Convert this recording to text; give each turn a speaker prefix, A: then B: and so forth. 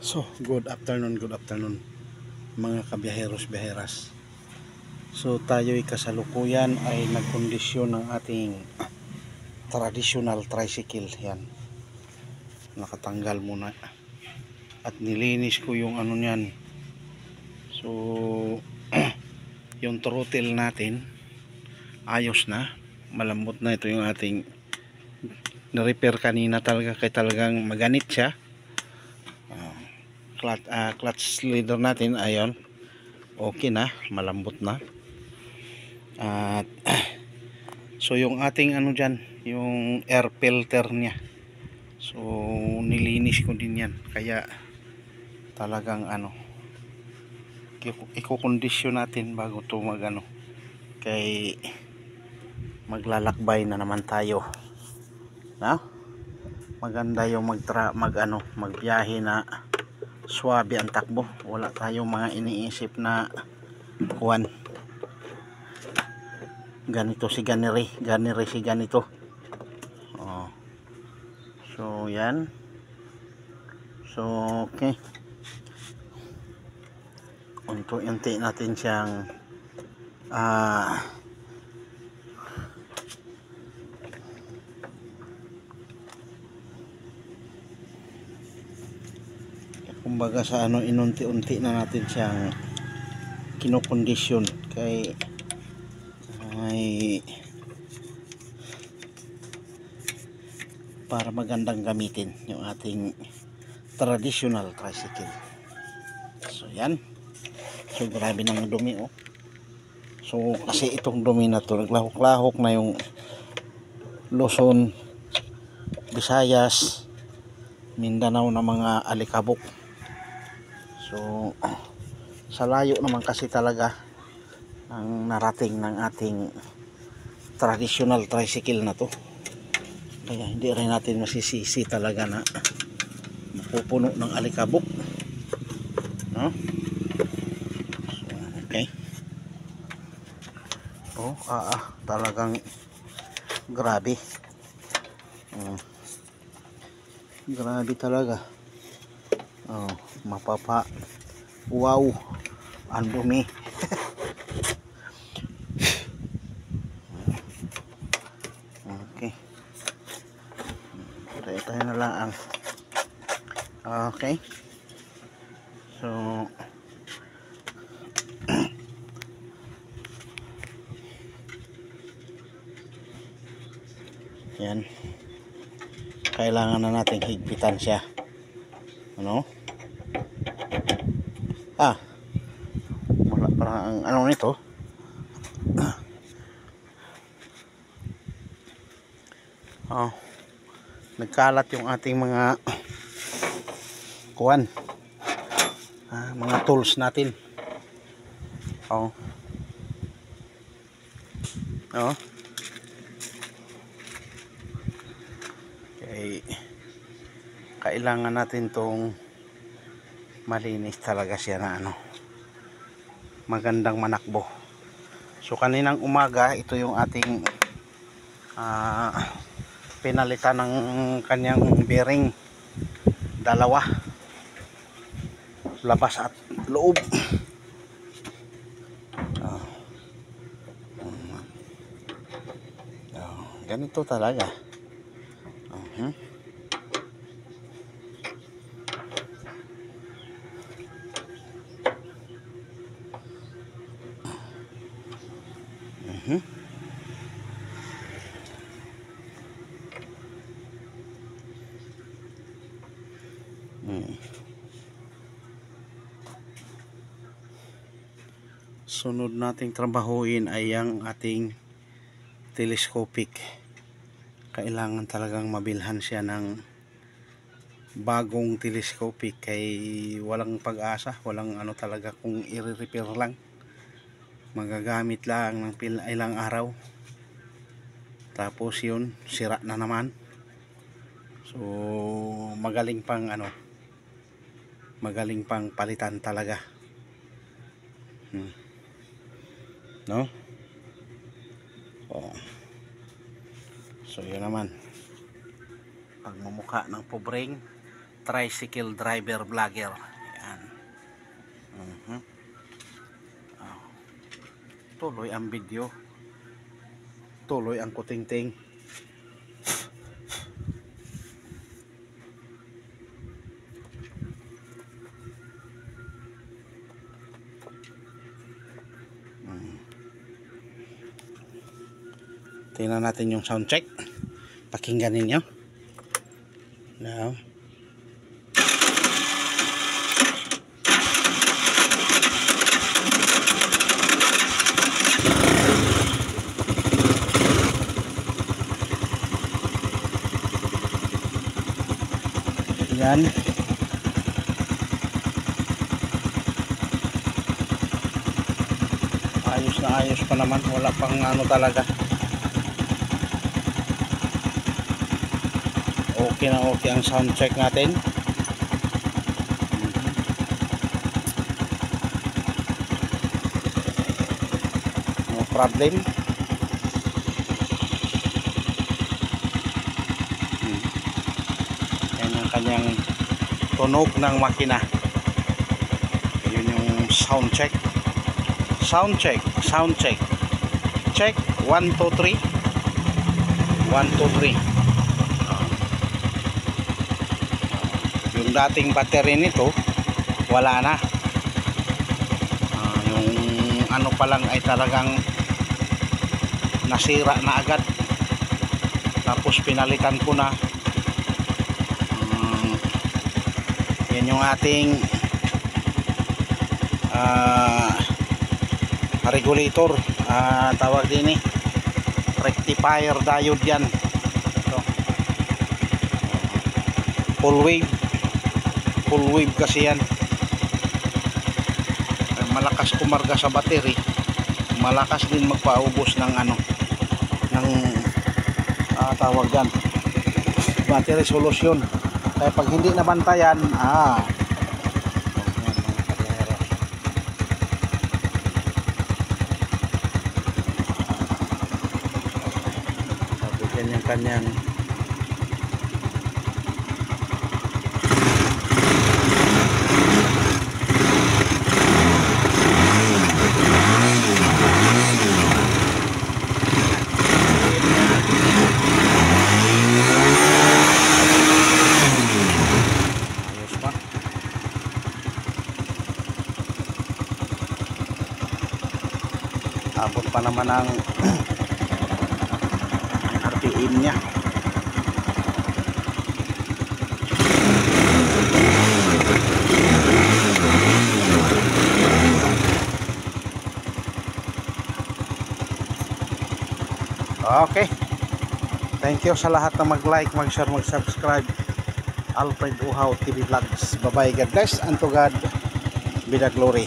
A: So, good afternoon mga kabiyaheros-biyaheras. So, tayo'y kasalukuyan ay nagkondisyon ng ating traditional tricycle. Yan. Nakatanggal muna. At nilinis ko yung ano niyan. So, yung throttle natin ayos na. Malambot na ito yung ating na-repair kanina talaga kaya talagang maganit siya. Clutch leader natin ayon okay na, malambot na. At so yung ating ano dyan, yung air filter nya, so nilinis ko din yan, kaya talagang ano i-condition natin bago to mag ano, kay maglalakbay na naman tayo na maganda yung magbiyahe na swabe ang takbo, wala tayong mga iniisip na kuwan ganito si ganire si ganito. So yan, so okay, unti-unti natin siyang kumbaga sa ano, inunti-unti na natin siyang kinokondisyon kay ay para magandang gamitin yung ating traditional tricycle. So yan, so grabe ng dumi oh. So kasi itong dumi na to, naglahok-lahok na yung Luzon, Visayas, Mindanao na mga alikabok. So sa layo naman kasi talaga ang narating ng ating traditional tricycle na to, kaya hindi rin natin masisisi talaga na mapupuno ng alikabok, no? So, okay. Talagang grabe. Grabe talaga. Wow, ang dumi. Okay. Tayo na lang ang okay. So yan, kailangan na natin higpitan siya, ano? Wala parang ang ano nito. Nagkalat yung ating mga kuwan, mga tools natin. Okay, kailangan natin tong malinis talaga siya na ano, magandang manakbo. So kaninang umaga, ito yung ating pinalitan ng kanyang bearing, dalawa, labas at loob. Ganito talaga. Sunod nating trabahuin ay ang ating telescopic. Kailangan talagang mabilhan siya ng bagong telescopic, kay walang pag-asa, walang ano talaga kung i-repair lang, magagamit lang ng ilang araw, tapos yun sira na naman. So magaling pang palitan talaga, no? So yun naman, pagmumukha ng pobreng tricycle driver vlogger. Yan. Tuloy ang video, tuloy ang kutingting. Tingnan natin yung sound check. Pakinggan ninyo. Now. Yan. Ayos na ayos pa naman. Wala pang ano talaga. Okay na okay ang sound check natin. No problem. Yan ang kanyang tunog ng makina. Yun yung sound check. Sound check. Sound check. Check 1 2 3. 1 2 3. Yung dating battery nito wala na. Yung ano pa lang ay talagang nasira na agad, tapos pinalitan ko na. Yan yung ating regulator, tawag din rectifier diode yan. Ito. Full wave kasi yan. Malakas kumarga sa battery, malakas din magpaubos ng ano, ng tawag yan, battery solution. Kaya pag hindi nabantayan, yan yung kanyang abot pa naman ang RPM niya. Okay, thank you sa lahat na mag-like, mag-share, mag-subscribe. Alfred Uhaw TV Vlogs. Bye bye, God bless, and to God be the glory.